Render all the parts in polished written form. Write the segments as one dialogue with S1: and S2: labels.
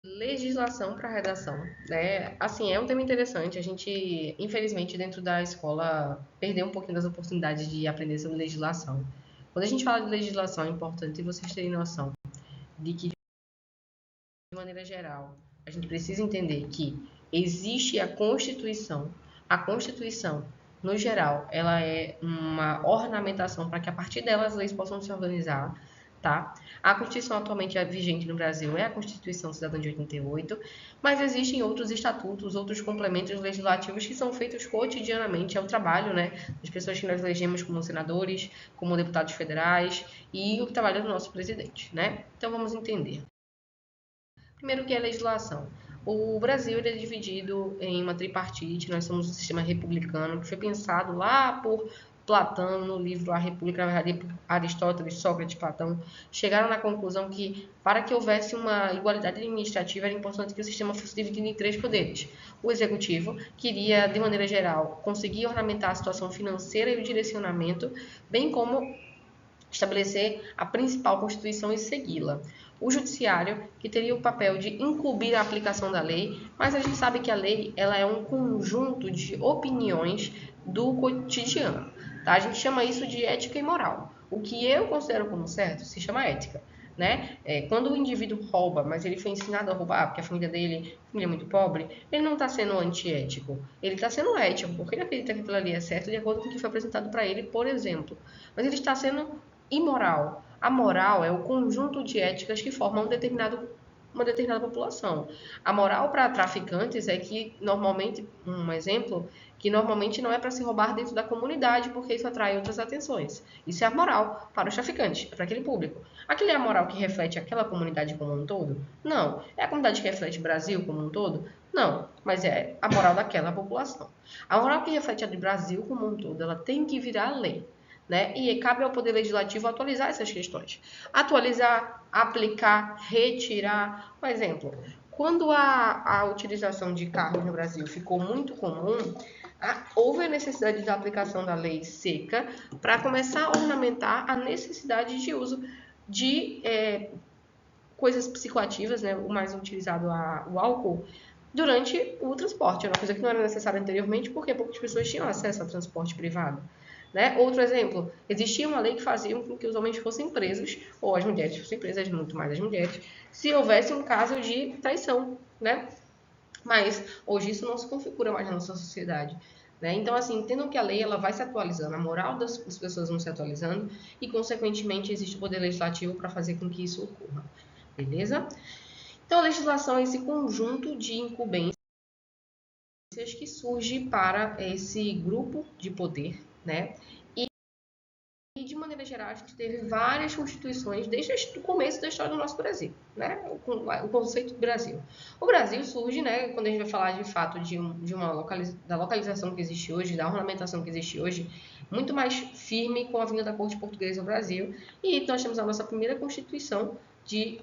S1: Legislação para redação, né? Assim, é um tema interessante. A gente, infelizmente, dentro da escola, perdeu um pouquinho das oportunidades de aprender sobre legislação. Quando a gente fala de legislação, é importante vocês terem noção de que, de maneira geral, a gente precisa entender que existe a Constituição. A Constituição, no geral, ela é uma ornamentação para que a partir dela as leis possam se organizar, tá? A Constituição atualmente vigente no Brasil é a Constituição Cidadã de 88, mas existem outros estatutos, outros complementos legislativos que são feitos cotidianamente ao trabalho, né, das pessoas que nós elegemos como senadores, como deputados federais e o trabalho do nosso presidente, né? Então vamos entender. Primeiro, que é a legislação. O Brasil ele é dividido em uma tripartite, nós somos um sistema republicano que foi pensado lá por Platão no livro A República, na verdade, Aristóteles, Sócrates, Platão, chegaram na conclusão que para que houvesse uma igualdade administrativa era importante que o sistema fosse dividido em três poderes. O executivo queria, de maneira geral, conseguir ornamentar a situação financeira e o direcionamento, bem como estabelecer a principal Constituição e segui-la. O Judiciário, que teria o papel de incumbir a aplicação da lei, mas a gente sabe que a lei ela é um conjunto de opiniões do cotidiano. Tá? A gente chama isso de ética e moral. O que eu considero como certo se chama ética. Né? Quando o indivíduo rouba, mas ele foi ensinado a roubar porque a família dele é muito pobre, ele não está sendo antiético, ele está sendo ético, porque ele acredita que aquilo ali é certo de acordo com o que foi apresentado para ele, por exemplo. Mas ele está sendo imoral. A moral é o conjunto de éticas que formam uma determinada população. A moral para traficantes é que normalmente, um exemplo, que normalmente não é para se roubar dentro da comunidade, porque isso atrai outras atenções. Isso é a moral para os traficantes, para aquele público. Aquilo é a moral que reflete aquela comunidade como um todo? Não. É a comunidade que reflete o Brasil como um todo? Não. Mas é a moral daquela população. A moral que reflete a do Brasil como um todo, ela tem que virar lei. Né? E cabe ao Poder Legislativo atualizar essas questões. Atualizar, aplicar, retirar. Por exemplo, quando a utilização de carros no Brasil ficou muito comum, houve a necessidade da aplicação da lei seca para começar a ornamentar a necessidade de uso de coisas psicoativas, né? O mais utilizado o álcool, durante o transporte. Era uma coisa que não era necessária anteriormente, porque poucas pessoas tinham acesso ao transporte privado. Né? Outro exemplo, existia uma lei que fazia com que os homens fossem presos, ou as mulheres fossem presas, muito mais as mulheres, se houvesse um caso de traição, né? Mas hoje isso não se configura mais na nossa sociedade. Né? Então, assim, entendam que a lei ela vai se atualizando, a moral das pessoas vão se atualizando e, consequentemente, existe o poder legislativo para fazer com que isso ocorra. Beleza? Então, a legislação é esse conjunto de incumbências que surge para esse grupo de poder, né? E, de maneira geral, a gente teve várias constituições desde o começo da história do nosso Brasil, né? O conceito do Brasil. O Brasil surge, né, quando a gente vai falar de fato da localização que existe hoje, da ornamentação que existe hoje, muito mais firme com a vinda da corte portuguesa ao Brasil. E nós temos a nossa primeira Constituição,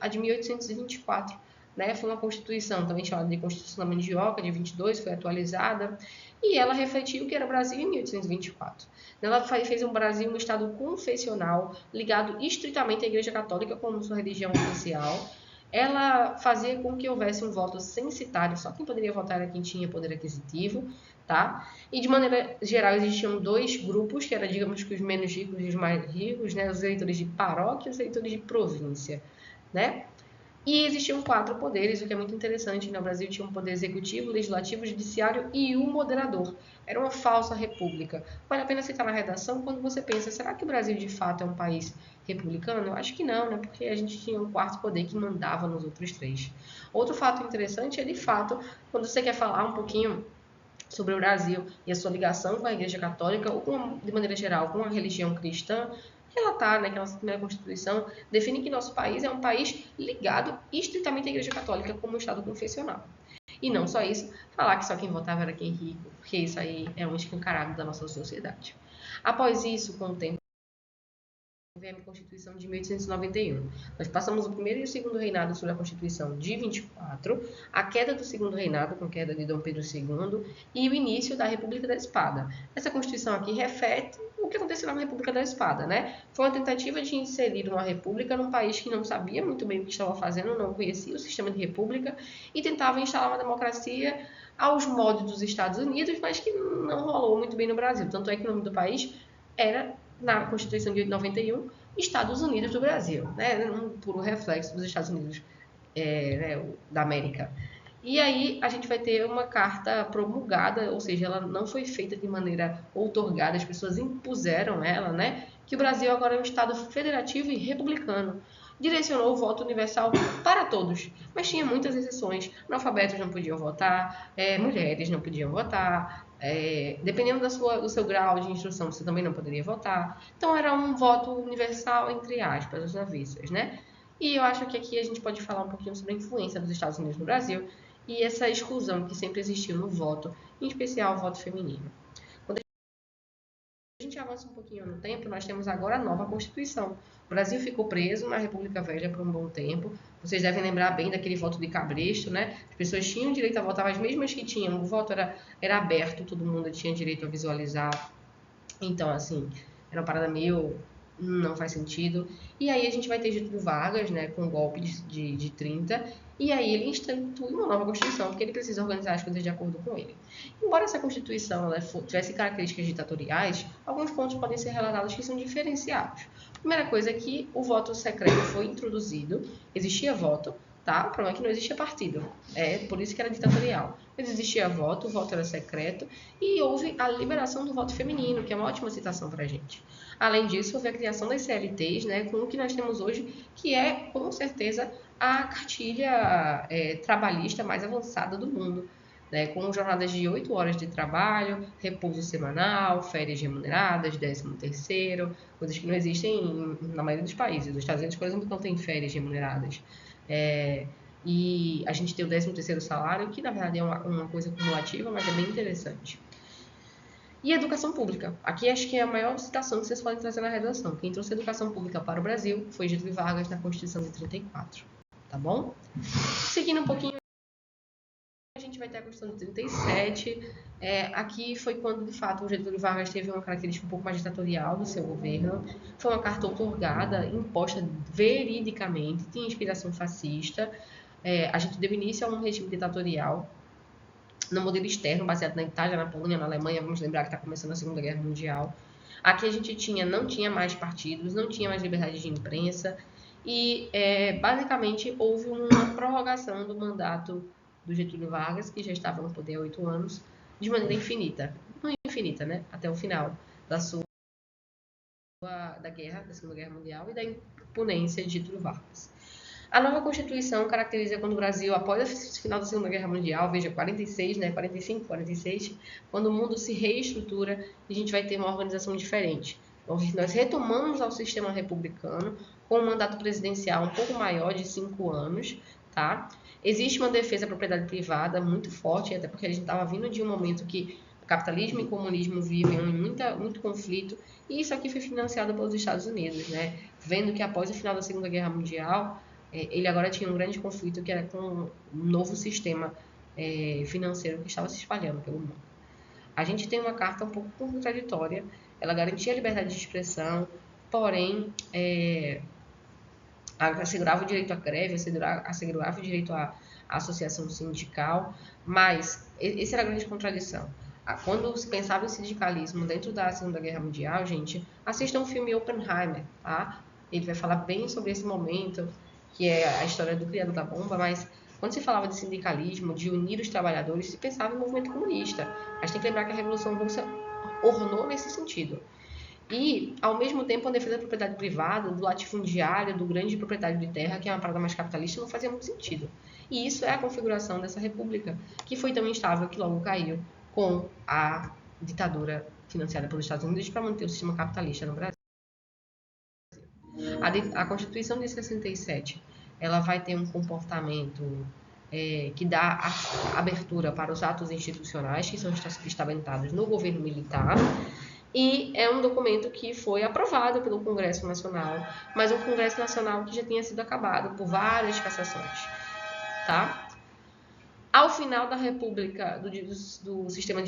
S1: a de 1824. Né? Foi uma Constituição também chamada de Constituição da Mandioca, de 22, foi atualizada, e ela refletiu o que era o Brasil em 1824. Ela fez um Brasil um Estado confessional, ligado estritamente à Igreja Católica como sua religião oficial. Ela fazia com que houvesse um voto censitário, só quem poderia votar era quem tinha poder aquisitivo, tá? E de maneira geral existiam dois grupos, que eram, digamos que os menos ricos e os mais ricos, né? Os eleitores de paróquia e os eleitores de província, né? E existiam quatro poderes, o que é muito interessante. No Brasil tinha um poder executivo, legislativo, judiciário e um moderador. Era uma falsa república. Vale a pena citar na redação quando você pensa, será que o Brasil de fato é um país republicano? Eu acho que não, né? Porque a gente tinha um quarto poder que mandava nos outros três. Outro fato interessante é, de fato, quando você quer falar um pouquinho sobre o Brasil e a sua ligação com a Igreja Católica, ou de maneira geral com a religião cristã, relatar, né, que a nossa primeira Constituição define que nosso país é um país ligado estritamente à Igreja Católica como um Estado confessional. E não só isso, falar que só quem votava era quem rico, porque isso aí é um escancarado da nossa sociedade. Após isso, com o tempo, vem a Constituição de 1891. Nós passamos o primeiro e o segundo reinado sobre a Constituição de 24, a queda do segundo reinado, com a queda de Dom Pedro II, e o início da República da Espada. Essa Constituição aqui reflete o que aconteceu na República da Espada, né? Foi uma tentativa de inserir uma república num país que não sabia muito bem o que estava fazendo, não conhecia o sistema de república e tentava instalar uma democracia aos moldes dos Estados Unidos, mas que não rolou muito bem no Brasil. Tanto é que o nome do país era, na Constituição de 91, Estados Unidos do Brasil, né? Um puro reflexo dos Estados Unidos da América. E aí a gente vai ter uma carta promulgada, ou seja, ela não foi feita de maneira outorgada, as pessoas impuseram ela, né? Que o Brasil agora é um Estado federativo e republicano. Direcionou o voto universal para todos, mas tinha muitas exceções. Analfabetos não podiam votar, mulheres não podiam votar, dependendo do seu grau de instrução, você também não poderia votar. Então era um voto universal, entre aspas, as avessas, né? E eu acho que aqui a gente pode falar um pouquinho sobre a influência dos Estados Unidos no Brasil e essa exclusão que sempre existiu no voto, em especial o voto feminino. Quando a gente avança um pouquinho no tempo, nós temos agora a nova Constituição. O Brasil ficou preso na República Velha por um bom tempo. Vocês devem lembrar bem daquele voto de Cabresto, né? As pessoas tinham direito a votar, mas mesmo as que tinham, o voto era aberto, todo mundo tinha direito a visualizar. Então, assim, era uma parada meio não faz sentido. E aí a gente vai ter Getúlio Vargas, né, com o golpe de 30, e aí ele institui uma nova Constituição, porque ele precisa organizar as coisas de acordo com ele. Embora essa Constituição tivesse características ditatoriais, alguns pontos podem ser relatados que são diferenciados. A primeira coisa é que o voto secreto foi introduzido, existia voto, tá? O problema é que não existia partido, por isso que era ditatorial. Mas existia voto, o voto era secreto, e houve a liberação do voto feminino, que é uma ótima citação para a gente. Além disso, houve a criação das CLTs, né, com o que nós temos hoje, que é, com certeza, a cartilha trabalhista mais avançada do mundo, né, com jornadas de 8 horas de trabalho, repouso semanal, férias remuneradas, 13º, coisas que não existem na maioria dos países. Os Estados Unidos, por exemplo, não tem férias remuneradas. E a gente tem o 13º salário, que na verdade é uma coisa cumulativa, mas é bem interessante. E educação pública. Aqui acho que é a maior citação que vocês podem trazer na redação. Quem trouxe educação pública para o Brasil foi Getúlio Vargas na Constituição de 34. Tá bom? Seguindo um pouquinho, a gente vai ter a Constituição de 37. Aqui foi quando, de fato, o Getúlio Vargas teve uma característica um pouco mais ditatorial do seu governo. Foi uma carta outorgada, imposta veridicamente, tinha inspiração fascista. A gente deu início a um regime ditatorial no modelo externo, baseado na Itália, na Polônia, na Alemanha. Vamos lembrar que está começando a Segunda Guerra Mundial. Aqui a gente não tinha mais partidos, não tinha mais liberdade de imprensa e, basicamente, houve uma prorrogação do mandato do Getúlio Vargas, que já estava no poder há 8 anos, de maneira infinita. Não infinita, né? Até o final da Segunda Guerra Mundial e da imponência de Getúlio Vargas. A nova Constituição caracteriza quando o Brasil, após o final da Segunda Guerra Mundial, veja, 46, né, 45, 46, quando o mundo se reestrutura e a gente vai ter uma organização diferente. Então, nós retomamos ao sistema republicano com um mandato presidencial um pouco maior, de 5 anos, tá? Existe uma defesa da propriedade privada muito forte, até porque a gente estava vindo de um momento que capitalismo e comunismo vivem muito conflito, e isso aqui foi financiado pelos Estados Unidos, né? Vendo que após o final da Segunda Guerra Mundial, ele agora tinha um grande conflito que era com um novo sistema financeiro que estava se espalhando pelo mundo. A gente tem uma carta um pouco contraditória, ela garantia a liberdade de expressão, porém assegurava o direito à greve, assegurava o direito à associação sindical, mas essa era a grande contradição. Quando se pensava em sindicalismo dentro da Segunda Guerra Mundial, gente, assistam o filme Oppenheimer, tá? Ele vai falar bem sobre esse momento, que é a história do criador da bomba, mas quando se falava de sindicalismo, de unir os trabalhadores, se pensava em movimento comunista. A gente tem que lembrar que a Revolução Russa ornou nesse sentido. E, ao mesmo tempo, a defesa da propriedade privada, do latifundiário, do grande proprietário de terra, que é uma parada mais capitalista, não fazia muito sentido. E isso é a configuração dessa república, que foi tão instável que logo caiu com a ditadura financiada pelos Estados Unidos para manter o sistema capitalista no Brasil. A Constituição de 67, ela vai ter um comportamento que dá abertura para os atos institucionais que são estabelecidos no governo militar, e é um documento que foi aprovado pelo Congresso Nacional, mas um Congresso Nacional que já tinha sido acabado por várias cassações, tá? Ao final da República, do sistema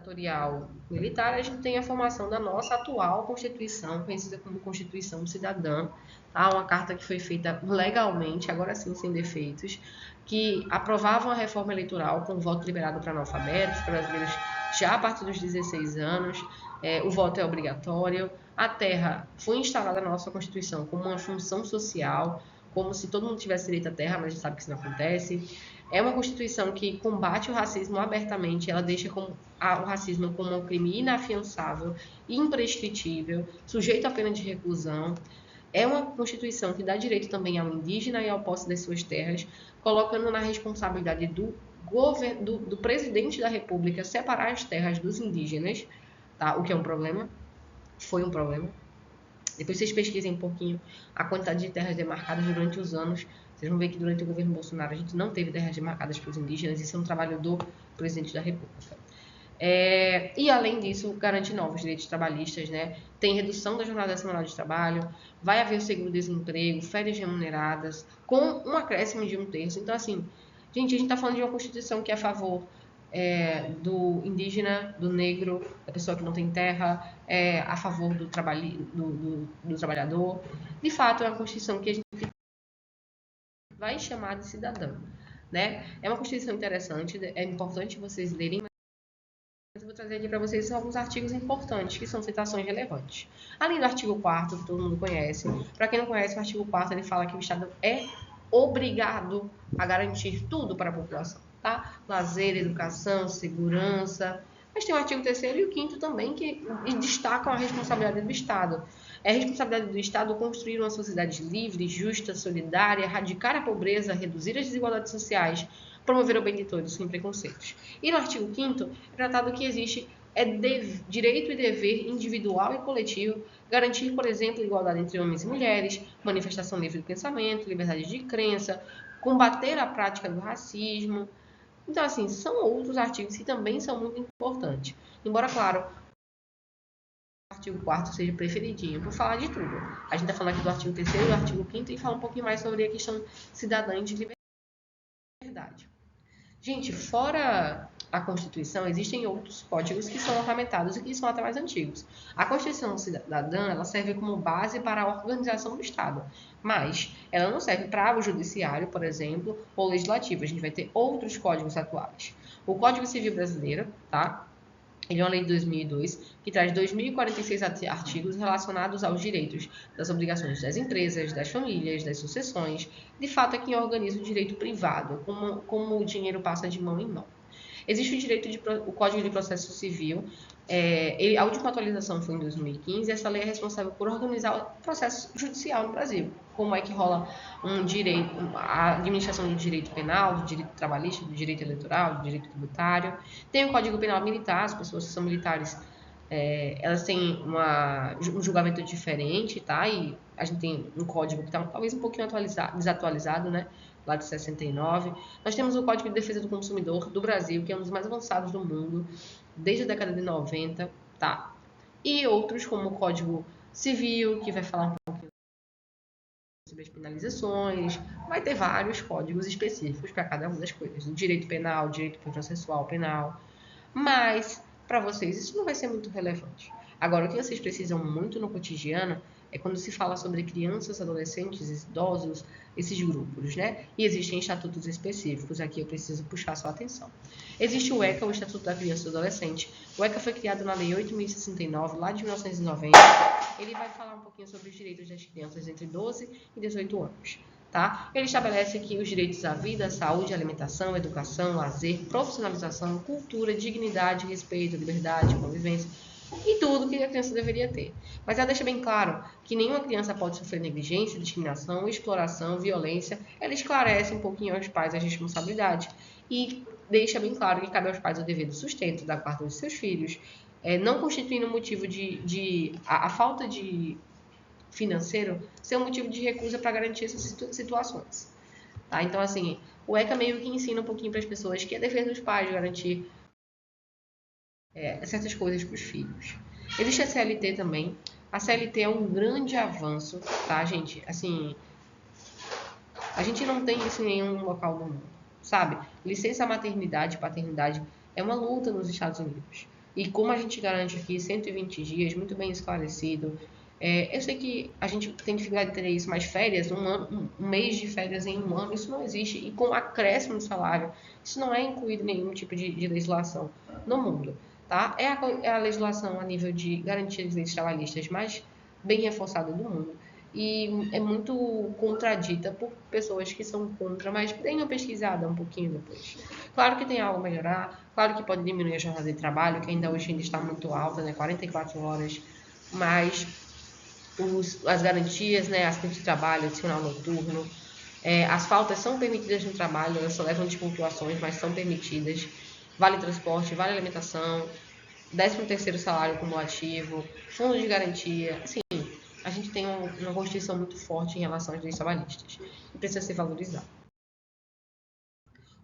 S1: ditatorial militar, a gente tem a formação da nossa atual Constituição, conhecida como Constituição Cidadã, tá? Uma carta que foi feita legalmente, agora sim sem defeitos, que aprovava uma reforma eleitoral com voto liberado para analfabetos, brasileiros já a partir dos 16 anos, o voto é obrigatório, a terra foi instalada na nossa Constituição como uma função social, como se todo mundo tivesse direito à terra, mas a gente sabe que isso não acontece. É uma Constituição que combate o racismo abertamente, ela deixa o racismo como um crime inafiançável, imprescritível, sujeito à pena de reclusão. É uma Constituição que dá direito também ao indígena e ao posse das suas terras, colocando na responsabilidade do presidente da República separar as terras dos indígenas, tá? O que é um problema, foi um problema. Depois vocês pesquisem um pouquinho a quantidade de terras demarcadas durante os anos. Vocês vão ver que durante o governo Bolsonaro a gente não teve terras demarcadas para os indígenas. Isso é um trabalho do presidente da República. E além disso, garante novos direitos trabalhistas, né? Tem redução da jornada semanal de trabalho, vai haver o seguro-desemprego, férias remuneradas, com um acréscimo de 1/3. Então, assim, gente, a gente está falando de uma Constituição que é a favor do indígena, do negro, da pessoa que não tem terra, a favor do trabalhador. De fato, é uma Constituição que a gente vai chamar de cidadã, né? É uma Constituição interessante, é importante vocês lerem, mas eu vou trazer aqui para vocês alguns artigos importantes, que são citações relevantes. Além do artigo 4º, que todo mundo conhece, para quem não conhece, o artigo 4º ele fala que o Estado é obrigado a garantir tudo para a população, tá? Lazer, educação, segurança. Mas tem o artigo 3º e o 5º também, que destacam a responsabilidade do Estado. É a responsabilidade do Estado construir uma sociedade livre, justa, solidária, erradicar a pobreza, reduzir as desigualdades sociais, promover o bem de todos, sem preconceitos. E no artigo 5º é tratado que existe direito e dever individual e coletivo, garantir, por exemplo, igualdade entre homens e mulheres, manifestação livre de pensamento, liberdade de crença, combater a prática do racismo. Então, assim, são outros artigos que também são muito importantes. Embora, claro, o artigo 4º seja preferidinho por falar de tudo. A gente está falando aqui do artigo 3º e do artigo 5º e fala um pouquinho mais sobre a questão cidadã e de liberdade. Gente, fora a Constituição, existem outros códigos que são ornamentados e que são até mais antigos. A Constituição Cidadã, ela serve como base para a organização do Estado, mas ela não serve para o judiciário, por exemplo, ou legislativo. A gente vai ter outros códigos atuais. O Código Civil Brasileiro, tá? Ele é uma lei de 2002 que traz 2.046 artigos relacionados aos direitos, das obrigações das empresas, das famílias, das sucessões. De fato, é quem organiza o direito privado, como o dinheiro passa de mão em mão. Existe o Código de Processo Civil. A última atualização foi em 2015 e essa lei é responsável por organizar o processo judicial no Brasil. Como é que rola a administração do direito penal, do direito trabalhista, do direito eleitoral, do direito tributário. Tem o Código Penal Militar, as pessoas que são militares, elas têm um julgamento diferente, tá? E a gente tem um código que está talvez um pouquinho desatualizado, né? Lá de 69. Nós temos o Código de Defesa do Consumidor do Brasil, que é um dos mais avançados do mundo, desde a década de 90, tá? E outros, como o Código Civil, que vai falar um pouquinho sobre as penalizações. Vai ter vários códigos específicos para cada uma das coisas. O direito penal, o direito processual penal. Mas, para vocês, isso não vai ser muito relevante. Agora, o que vocês precisam muito no cotidiano é quando se fala sobre crianças, adolescentes, idosos, esses grupos, né? E existem estatutos específicos. Aqui eu preciso puxar sua atenção. Existe o ECA, o Estatuto da Criança e do Adolescente. O ECA foi criado na Lei 8.069, lá de 1990. Ele vai falar um pouquinho sobre os direitos das crianças entre 12 e 18 anos. Tá? Ele estabelece que os direitos à vida, saúde, alimentação, educação, lazer, profissionalização, cultura, dignidade, respeito, liberdade, convivência e tudo que a criança deveria ter. Mas ela deixa bem claro que nenhuma criança pode sofrer negligência, discriminação, exploração, violência. Ela esclarece um pouquinho aos pais a responsabilidade e deixa bem claro que cabe aos pais o dever do sustento, da guarda dos seus filhos, não constituindo motivo a falta de financeiro ser um motivo de recusa para garantir essas situações. Tá? Então, assim, o ECA meio que ensina um pouquinho para as pessoas que é dever dos pais garantir certas coisas para os filhos. Existe a CLT também. A CLT é um grande avanço, tá, gente? Assim, a gente não tem isso em nenhum local do mundo, sabe? Licença maternidade e paternidade é uma luta nos Estados Unidos. E como a gente garante aqui 120 dias, muito bem esclarecido. Eu sei que a gente tem dificuldade de ter isso, mas férias, um mês de férias em um ano, isso não existe. E com acréscimo de salário, isso não é incluído em nenhum tipo de legislação no mundo. Tá? É a legislação a nível de garantia de direitos trabalhistas mais bem reforçada do mundo. E é muito contradita por pessoas que são contra, mas deem uma pesquisada um pouquinho depois. Claro que tem algo a melhorar, claro que pode diminuir a jornada de trabalho, que hoje ainda está muito alta, né? 44 horas, mas as garantias, né? As tempos de trabalho, adicional noturno, as faltas são permitidas no trabalho, elas só levam despontuações, mas são permitidas. Vale transporte, vale alimentação, 13º salário cumulativo, fundo de garantia, assim, a gente tem uma Constituição muito forte em relação aos direitos trabalhistas e precisa ser valorizado.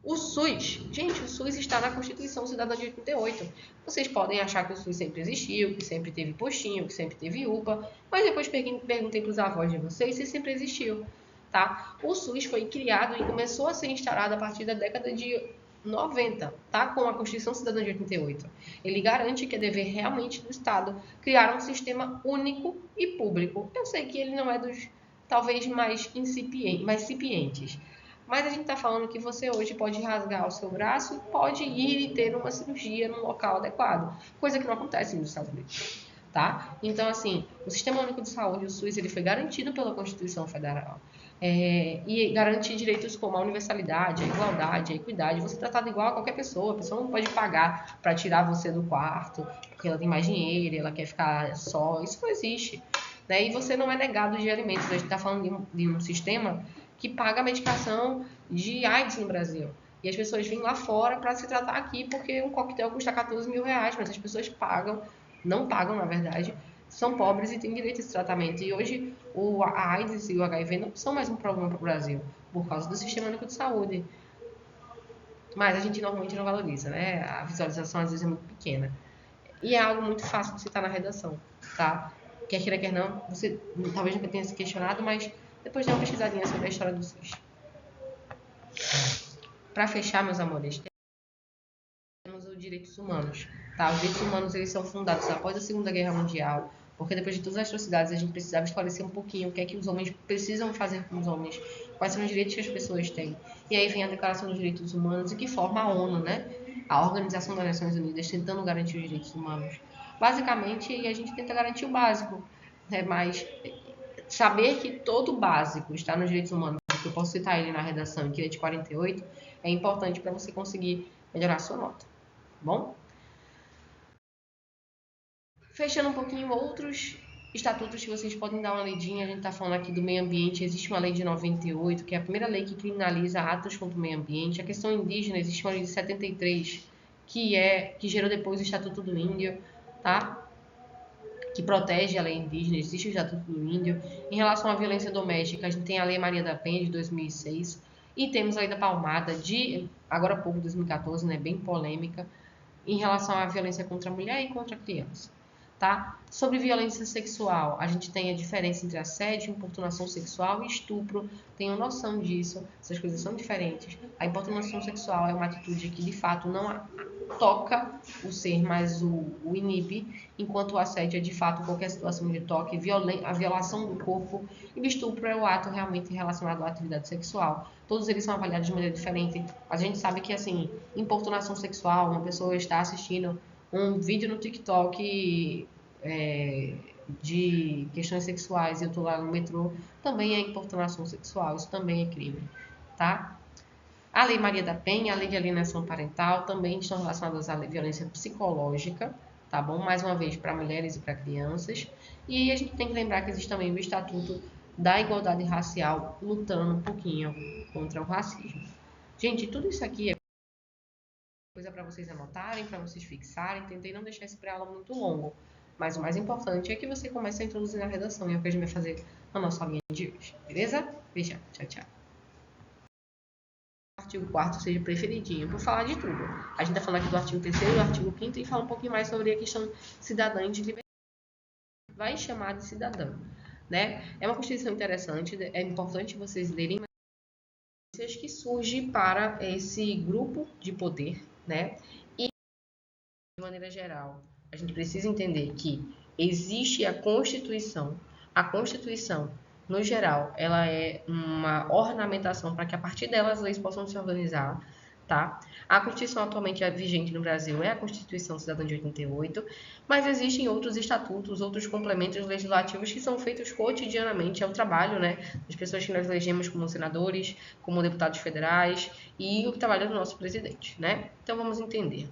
S1: O SUS, gente, o SUS está na Constituição Cidadã de 88. Vocês podem achar que o SUS sempre existiu, que sempre teve postinho, que sempre teve UPA, mas depois perguntei para os avós de vocês se sempre existiu, tá? O SUS foi criado e começou a ser instalado a partir da década de 90, tá? Com a Constituição Cidadã de 88. Ele garante que é dever realmente do Estado criar um sistema único e público. Eu sei que ele não é dos talvez mais incipientes, mas a gente está falando que você hoje pode rasgar o seu braço e pode ir e ter uma cirurgia num local adequado, coisa que não acontece nos Estados Unidos, tá? Então, assim, o Sistema Único de Saúde, o SUS, ele foi garantido pela Constituição Federal. E garante direitos como a universalidade, a igualdade, a equidade, você é tratado igual a qualquer pessoa. A pessoa não pode pagar para tirar você do quarto, porque ela tem mais dinheiro, ela quer ficar só. Isso não existe. Né? E você não é negado de alimentos. A gente está falando de um sistema que paga a medicação de AIDS no Brasil. E as pessoas vêm lá fora para se tratar aqui, porque um coquetel custa 14 mil reais, mas as pessoas pagam, não pagam, na verdade, são pobres e têm direito a esse tratamento. E hoje a AIDS e o HIV não são mais um problema para o Brasil, por causa do Sistema Único de Saúde. Mas a gente normalmente não valoriza, né? A visualização às vezes é muito pequena. E é algo muito fácil de citar na redação, tá? Quer queira, quer não, você talvez nunca tenha se questionado, mas depois dê uma pesquisadinha sobre a história do SUS. Para fechar, meus amores, temos os direitos humanos, tá? Os direitos humanos, eles são fundados após a Segunda Guerra Mundial, porque depois de todas as atrocidades a gente precisava esclarecer um pouquinho o que é que os homens precisam fazer com os homens, quais são os direitos que as pessoas têm. E aí vem a Declaração dos Direitos Humanos e que forma a ONU, né? A Organização das Nações Unidas, tentando garantir os direitos humanos. Basicamente, a gente tenta garantir o básico, né? Mas saber que todo o básico está nos direitos humanos, que eu posso citar ele na redação, que é de 48, é importante para você conseguir melhorar a sua nota. Bom? Fechando um pouquinho outros estatutos que vocês podem dar uma lidinha, a gente está falando aqui do meio ambiente, existe uma lei de 98, que é a primeira lei que criminaliza atos contra o meio ambiente. A questão indígena, existe uma lei de 73, que gerou depois o Estatuto do Índio, tá? Que protege a lei indígena, existe o Estatuto do Índio. Em relação à violência doméstica, a gente tem a Lei Maria da Penha, de 2006, e temos a Lei da Palmada, de, agora há pouco, 2014, né, bem polêmica, em relação à violência contra a mulher e contra a criança. Tá? Sobre violência sexual, a gente tem a diferença entre assédio, importunação sexual e estupro. Tenham noção disso, essas coisas são diferentes. A importunação sexual é uma atitude que de fato não toca o ser, mas o inibe, enquanto o assédio é de fato qualquer situação de toque, a violação do corpo, e o estupro é o ato realmente relacionado à atividade sexual. Todos eles são avaliados de maneira diferente. A gente sabe que, assim, importunação sexual, uma pessoa está assistindo um vídeo no TikTok de questões sexuais e eu tô lá no metrô, também é importunação sexual, isso também é crime, tá? A Lei Maria da Penha, a Lei de Alienação Parental também estão relacionadas à violência psicológica, tá bom? Mais uma vez, para mulheres e para crianças. E a gente tem que lembrar que existe também o Estatuto da Igualdade Racial, lutando um pouquinho contra o racismo. Gente, tudo isso aqui é coisa para vocês anotarem, para vocês fixarem. Tentei não deixar esse pré-aula muito longo, mas o mais importante é que você comece a introduzir na redação, e é o que a gente vai fazer na nossa linha de hoje, beleza? Beijo, tchau, tchau. O artigo 4º seja preferidinho, por falar de tudo. A gente tá falando aqui do artigo 3º, do artigo 5º e fala um pouquinho mais sobre a questão cidadã e de liberdade. Vai chamar de cidadã, né? É uma Constituição interessante, é importante vocês lerem que surge para esse grupo de poder, né? E maneira geral, a gente precisa entender que existe a Constituição. A Constituição, no geral, ela é uma ornamentação para que a partir dela as leis possam se organizar, tá? A Constituição atualmente vigente no Brasil é a Constituição Cidadã de 88, mas existem outros estatutos, outros complementos legislativos que são feitos cotidianamente ao trabalho, né, das pessoas que nós elegemos como senadores, como deputados federais e o trabalho do nosso presidente, né? Então vamos entender.